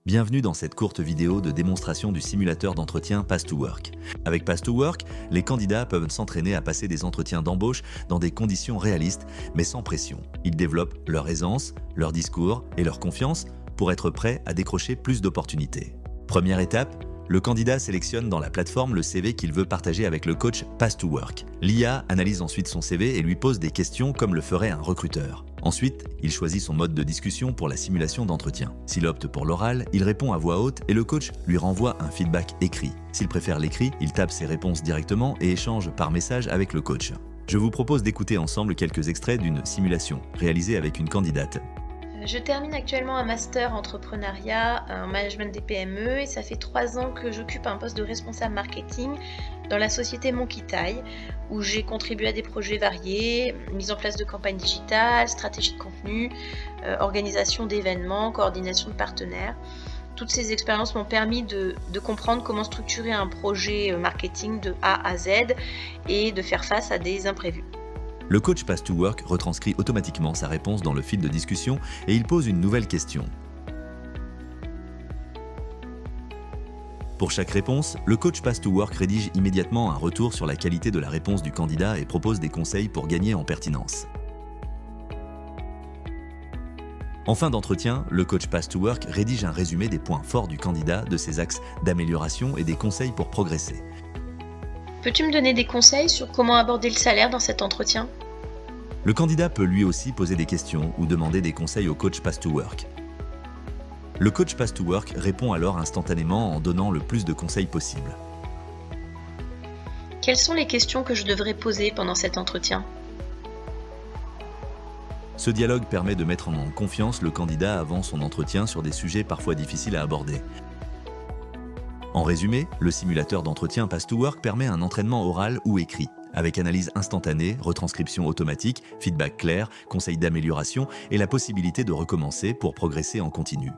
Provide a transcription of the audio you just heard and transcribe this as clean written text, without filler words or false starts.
Bienvenue dans cette courte vidéo de démonstration du simulateur d'entretien Pass2Work. Avec Pass2Work, les candidats peuvent s'entraîner à passer des entretiens d'embauche dans des conditions réalistes, mais sans pression. Ils développent leur aisance, leur discours et leur confiance pour être prêts à décrocher plus d'opportunités. Première étape, le candidat sélectionne dans la plateforme le CV qu'il veut partager avec le coach Pass2Work. L'IA analyse ensuite son CV et lui pose des questions comme le ferait un recruteur. Ensuite, il choisit son mode de discussion pour la simulation d'entretien. S'il opte pour l'oral, il répond à voix haute et le coach lui renvoie un feedback écrit. S'il préfère l'écrit, il tape ses réponses directement et échange par message avec le coach. Je vous propose d'écouter ensemble quelques extraits d'une simulation réalisée avec une candidate. Je termine actuellement un master entrepreneuriat en management des PME et ça fait 3 ans que j'occupe un poste de responsable marketing dans la société Monkey où j'ai contribué à des projets variés, mise en place de campagnes digitales, stratégie de contenu, organisation d'événements, coordination de partenaires. Toutes ces expériences m'ont permis de comprendre comment structurer un projet marketing de A à Z et de faire face à des imprévus. Le coach Pass2Work retranscrit automatiquement sa réponse dans le fil de discussion et il pose une nouvelle question. Pour chaque réponse, le coach Pass2Work rédige immédiatement un retour sur la qualité de la réponse du candidat et propose des conseils pour gagner en pertinence. En fin d'entretien, le coach Pass2Work rédige un résumé des points forts du candidat, de ses axes d'amélioration et des conseils pour progresser. Peux-tu me donner des conseils sur comment aborder le salaire dans cet entretien ? Le candidat peut lui aussi poser des questions ou demander des conseils au coach Pass2Work. Le coach Pass2Work répond alors instantanément en donnant le plus de conseils possible. Quelles sont les questions que je devrais poser pendant cet entretien ? Ce dialogue permet de mettre en confiance le candidat avant son entretien sur des sujets parfois difficiles à aborder. En résumé, le simulateur d'entretien Pass2Work permet un entraînement oral ou écrit, avec analyse instantanée, retranscription automatique, feedback clair, conseils d'amélioration et la possibilité de recommencer pour progresser en continu.